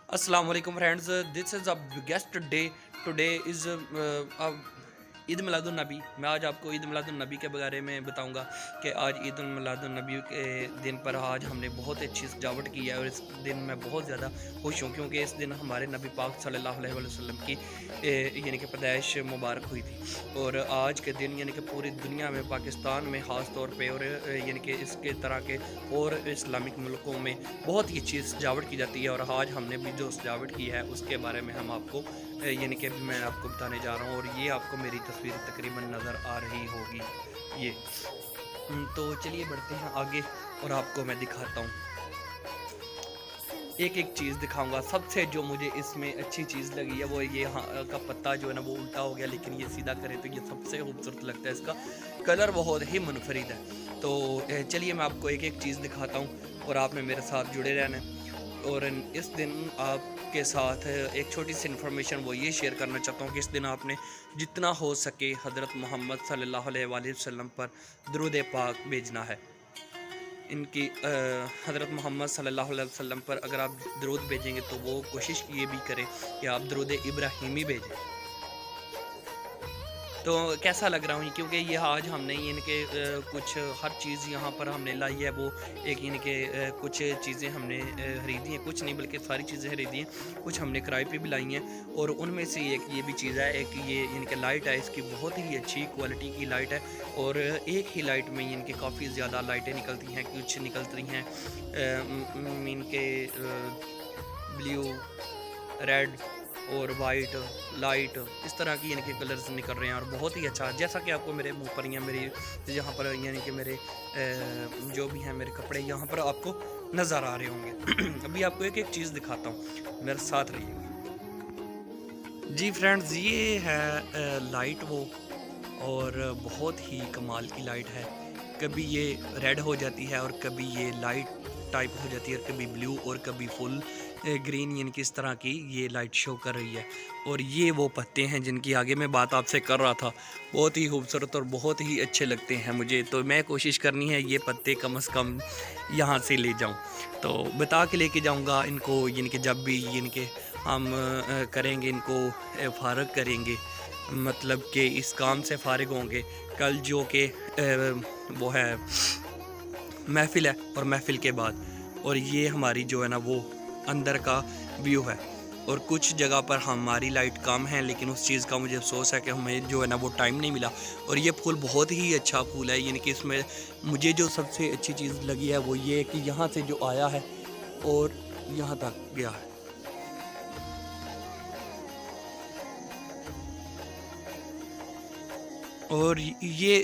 Assalamu alaikum friends. This is a biggest day. Today is Eid मिलादुन्नबी। मैं आज आपको ईद मिलादुन्नबी के बारे में बताऊंगा कि आज ईद मिलादुन्नबी के दिन पर आज हमने बहुत अच्छी सजावट की है और इस दिन मैं बहुत ज़्यादा खुश हूँ क्योंकि इस दिन हमारे नबी पाक सल्लल्लाहु अलैहि वसल्लम की यानी कि पैदाइश मुबारक हुई थी। और आज के दिन यानी कि पूरी दुनिया में पाकिस्तान में ख़ास तौर पे और यानी कि इसके तरह के और इस्लामिक मुल्कों में बहुत ही अच्छी सजावट की जाती है। और आज हमने भी जो सजावट की है उसके बारे में हम आपको यानी कि मैं आपको बताने जा रहा हूँ। और ये आपको मेरी तस्वीर तकरीबन नज़र आ रही होगी ये। तो चलिए बढ़ते हैं आगे और आपको मैं दिखाता हूँ, एक एक चीज़ दिखाऊंगा। सबसे जो मुझे इसमें अच्छी चीज़ लगी है वो ये का पत्ता जो है ना वो उल्टा हो गया, लेकिन ये सीधा करे तो ये सबसे खूबसूरत लगता है। इसका कलर बहुत ही मुनफरिद है। तो चलिए मैं आपको एक एक चीज़ दिखाता हूँ और आपने मेरे साथ जुड़े रहना है। और इस दिन आपके साथ एक छोटी सी इन्फॉर्मेशन वो ये शेयर करना चाहता हूँ कि इस दिन आपने जितना हो सके हज़रत मोहम्मद सल्लल्लाहु अलैहि वसल्लम पर दरूद पाक भेजना है। इनकी हज़रत मोहम्मद सल्लल्लाहु अलैहि वसल्लम पर अगर आप दरूद भेजेंगे तो वो कोशिश ये भी करें कि आप दरूद इब्राहिमी भेजें। तो कैसा लग रहा हूँ क्योंकि ये आज हमने इनके कुछ हर चीज़ यहाँ पर हमने लाई है। वो एक इनके कुछ चीज़ें हमने ख़रीदी हैं, कुछ नहीं बल्कि सारी चीज़ें ख़रीदी हैं, कुछ हमने किराए पे भी लाई हैं। और उनमें से एक ये भी चीज़ है, एक ये इनके लाइट है, इसकी बहुत ही अच्छी क्वालिटी की लाइट है। और एक ही लाइट में इनके काफ़ी ज़्यादा लाइटें निकलती हैं, कुछ निकलती हैं इनके ब्लू, रेड और वाइट, लाइट, इस तरह की इनके कलर्स निकल रहे हैं। और बहुत ही अच्छा, जैसा कि आपको मेरे मुंह पर या मेरी यहाँ पर यानी कि मेरे जो भी हैं मेरे कपड़े यहाँ पर आपको नज़र आ रहे होंगे। अभी आपको एक एक चीज़ दिखाता हूँ, मेरे साथ रहिएगा। जी फ्रेंड्स, ये है लाइट वो, और बहुत ही कमाल की लाइट है। कभी ये रेड हो जाती है और कभी ये लाइट टाइप हो जाती है, कभी ब्लू और कभी फुल ग्रीन, यानी कि इस तरह की ये लाइट शो कर रही है। और ये वो पत्ते हैं जिनकी आगे मैं बात आपसे कर रहा था, बहुत ही खूबसूरत और बहुत ही अच्छे लगते हैं मुझे। तो मैं कोशिश करनी है ये पत्ते कम से कम यहाँ से ले जाऊँ, तो बता के लेके जाऊँगा इनको, यानी कि जब भी इनके हम करेंगे, इनको फारग करेंगे, मतलब कि इस काम से फारिग होंगे कल जो कि वो है महफ़िल है, और महफ़िल के बाद। और ये हमारी जो है ना वो अंदर का व्यू है। और कुछ जगह पर हमारी लाइट कम है, लेकिन उस चीज़ का मुझे अफसोस है कि हमें जो है ना वो टाइम नहीं मिला। और ये फूल बहुत ही अच्छा फूल है, यानी कि इसमें मुझे जो सबसे अच्छी चीज़ लगी है वो ये कि यहाँ से जो आया है और यहाँ तक गया है। और ये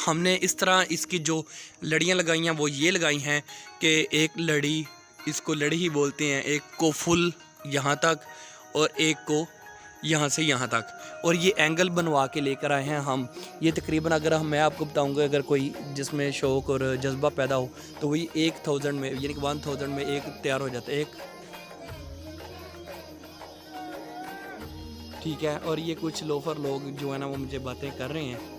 हमने इस तरह इसकी जो लड़ियाँ लगाई हैं वो ये लगाई हैं कि एक लड़ी, इसको लड़ी ही बोलते हैं, एक को फुल यहाँ तक और एक को यहाँ से यहाँ तक। और ये एंगल बनवा के लेकर आए हैं हम। ये तकरीबन अगर मैं आपको बताऊंगा, अगर कोई जिसमें शौक़ और जज्बा पैदा हो तो वही 1000 में, यानी कि 1000 में एक तैयार हो जाता है, एक, ठीक है। और ये कुछ लोफर लोग जो है ना वो मुझे बातें कर रहे हैं।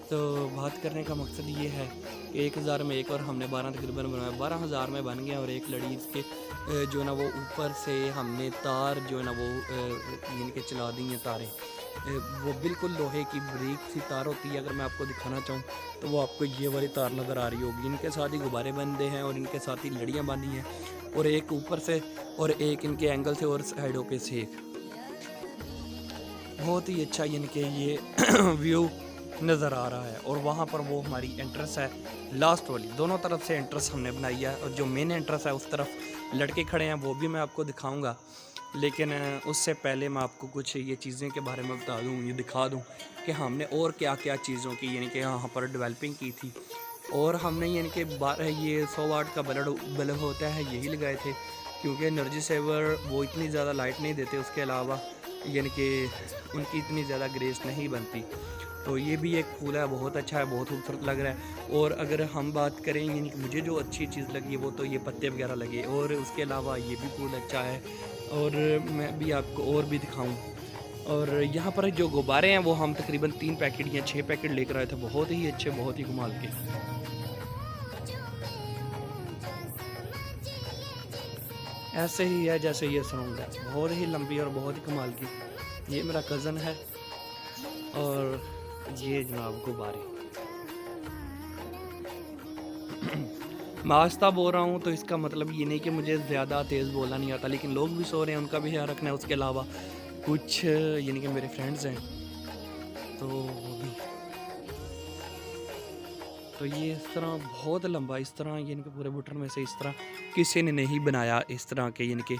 तो बात करने का मकसद ये है कि 1000 में एक, और हमने 12 तकरीबन बनवाया, 12000 में बन गया। और एक लड़ी इसके जो है ना वो ऊपर से हमने तार जो है ना वो इनके चला दी हैं तारें, वो बिल्कुल लोहे की बारीक सी तार होती है। अगर मैं आपको दिखाना चाहूँ तो वो आपको ये वाली तार नज़र आ रही होगी। इनके साथ ही गुब्बारे बंधे हैं और इनके साथ ही लड़ियाँ बांधी हैं, और एक ऊपर से और एक इनके एंगल से और साइडों पे से एक। बहुत ही अच्छा यानी कि ये व्यू नज़र आ रहा है। और वहाँ पर वो हमारी एंट्रेंस है लास्ट वाली, दोनों तरफ से एंट्रेंस हमने बनाई है। और जो मेन एंट्रेंस है उस तरफ लड़के खड़े हैं, वो भी मैं आपको दिखाऊंगा। लेकिन उससे पहले मैं आपको कुछ ये चीज़ें के बारे में बता दूँ, ये दिखा दूँ कि हमने और क्या क्या चीज़ों की यानी कि यहाँ पर डेवलपिंग की थी। और हमने यानी कि ये 100 वाट का बल्ब होता है यही लगाए थे, क्योंकि एनर्जी सेवर वो इतनी ज़्यादा लाइट नहीं देते, उसके अलावा यानी कि उनकी इतनी ज़्यादा ग्रेस नहीं बनती। तो ये भी एक फूल है, बहुत अच्छा है, बहुत खूबसूरत लग रहा है। और अगर हम बात करें यानी कि मुझे जो अच्छी चीज़ लगी है वो तो ये पत्ते वगैरह लगे, और उसके अलावा ये भी फूल अच्छा है। और मैं भी आपको और भी दिखाऊं। और यहाँ पर जो गुब्बारे हैं वो हम तकरीबन 3 पैकेट या 6 पैकेट लेकर आए थे, बहुत ही अच्छे, बहुत ही कमाल के। ऐसे ही है जैसे ये सरोंग है, बहुत ही लंबी और बहुत ही कमाल की। ये मेरा कज़न है और ये जनाब गुब्बारे। मैं आस्ता बोल रहा हूँ तो इसका मतलब ये नहीं कि मुझे ज़्यादा तेज़ बोलना नहीं आता, लेकिन लोग भी सो रहे हैं, उनका भी ख्याल रखना है। उसके अलावा कुछ यानी कि मेरे फ्रेंड्स हैं तो वो भी। तो ये इस तरह बहुत लंबा, इस तरह यानी कि पूरे बुटर में से इस तरह किसी ने नहीं बनाया इस तरह के, यानी कि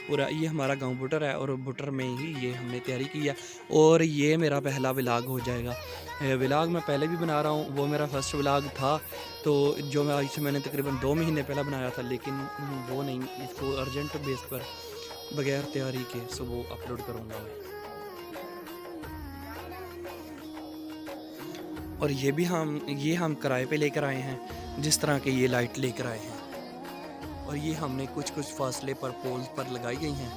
पूरा ये हमारा गांव बुटर है और बुटर में ही ये हमने तैयारी की है। और ये मेरा पहला व्लॉग हो जाएगा। व्लॉग मैं पहले भी बना रहा हूँ, वो मेरा फर्स्ट व्लॉग था तो जो मैं इसे मैंने तकरीबन 2 महीने पहले बनाया था, लेकिन वो नहीं, इसको अर्जेंट बेस पर बगैर तैयारी के सो वो अपलोड करूँगा मैं। और ये भी हम किराए पे लेकर आए हैं, जिस तरह के ये लाइट लेकर आए हैं। और ये हमने कुछ फासले पर पोल्स पर लगाई गई हैं।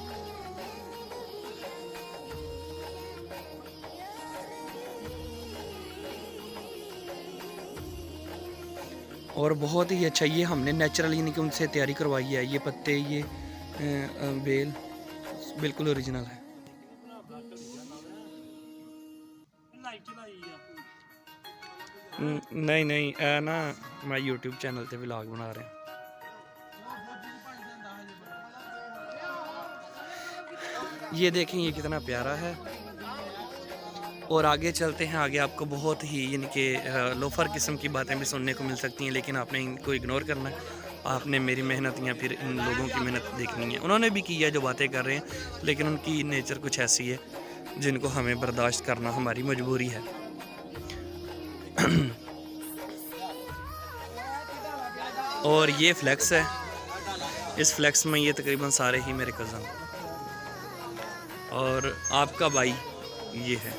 और बहुत ही अच्छा, ये हमने नेचुरल यानी कि उनसे तैयारी करवाई है। ये पत्ते, ये बेल बिल्कुल ओरिजिनल है। नहीं ना, मैं यूट्यूब चैनल पे व्लॉग बना रहे हैं। ये देखें ये कितना प्यारा है। और आगे चलते हैं, आगे आपको बहुत ही यानी कि लोफर किस्म की बातें भी सुनने को मिल सकती हैं, लेकिन आपने इनको इग्नोर करना है। आपने मेरी मेहनत या फिर इन लोगों की मेहनत देखनी है। उन्होंने भी की है जो बातें कर रहे हैं, लेकिन उनकी नेचर कुछ ऐसी है जिनको हमें बर्दाश्त करना हमारी मजबूरी है। और ये फ्लैक्स है, इस फ्लैक्स में ये तकरीबन सारे ही मेरे कज़न। और आपका भाई ये है।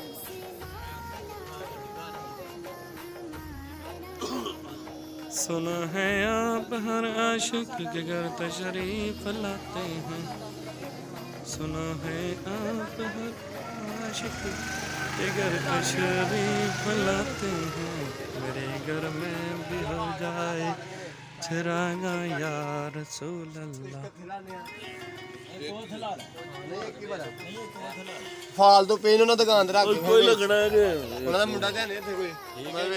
सुना है आप हर आशिक के घर तशरीफ लाते हैं, सुना है आप हर आशिक के घर तशरीफ लाते हैं, मेरे घर में भी हो जाए चिरागा या रसूल अल्लाह। फालतू पेन उन्होंने दुकान ते रख कोई लगना है उन्होंने मुंडा कहने थे कोई।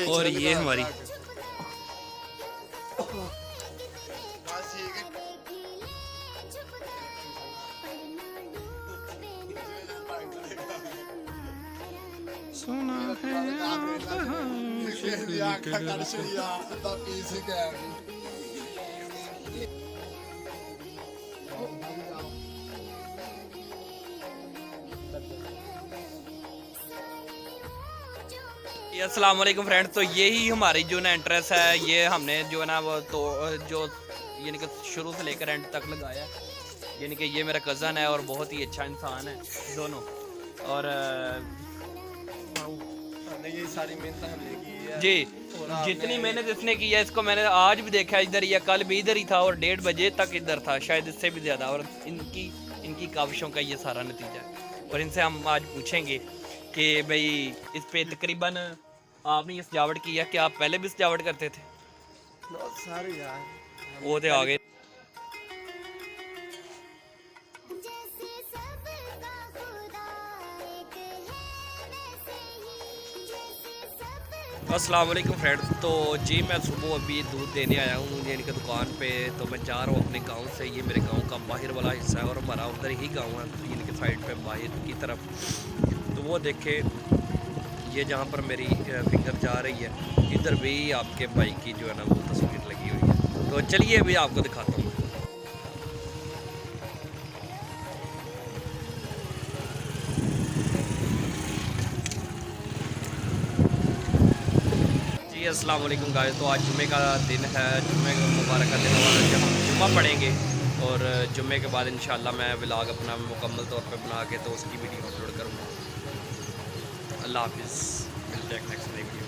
और ये हमारी सुना है अस्सलाम वालेकुम फ्रेंड्स। तो यही हमारी जो ना इंटरेस्ट है, ये हमने जो है ना वो तो जो यानी कि शुरू से लेकर एंड तक लगाया है। यानी कि ये मेरा कज़न है और बहुत ही अच्छा इंसान है दोनों। और ये सारी मेहनत हमने की है जी, जितनी मेहनत इसने की है, इसको मैंने आज भी देखा इधर या कल भी इधर ही था और 1:30 बजे तक इधर था, शायद इससे भी ज़्यादा। और इनकी काविशों का ये सारा नतीजा है। और इनसे हम आज पूछेंगे कि भाई इस पे तकरीबन आपने ये सजावट की है कि आप पहले भी सजावट करते थे? सारे यार वो तो आगे। अस्सलाम वालेकुम फ्रेंड्स। तो जी मैं सुबह अभी दूध देने आया हूँ यानी कि दुकान पे। तो मैं जा रहा हूँ अपने गांव से। ये मेरे गांव का बाहर वाला हिस्सा है और हमारा उधर ही गांव है यानी कि साइड पे बाहर की तरफ। तो वो देखे ये जहाँ पर मेरी फिंगर जा रही है, इधर भी आपके भाई की जो है ना वो तस्वीर लगी हुई है। तो चलिए अभी आपको दिखाता हूँ। अस्सलाम वालेकुम गाइस। तो आज जुम्मे का दिन है, जुम्मे का मुबारक का दिन है जब हम जुम्मा पढ़ेंगे। और जुम्मे के बाद इंशाल्लाह मैं व्लॉग अपना मुकम्मल तौर पे बना के तो उसकी वीडियो अपलोड करूँगा। अल्लाह हाफिज़, मिलते हैं नेक्स्ट वीडियो।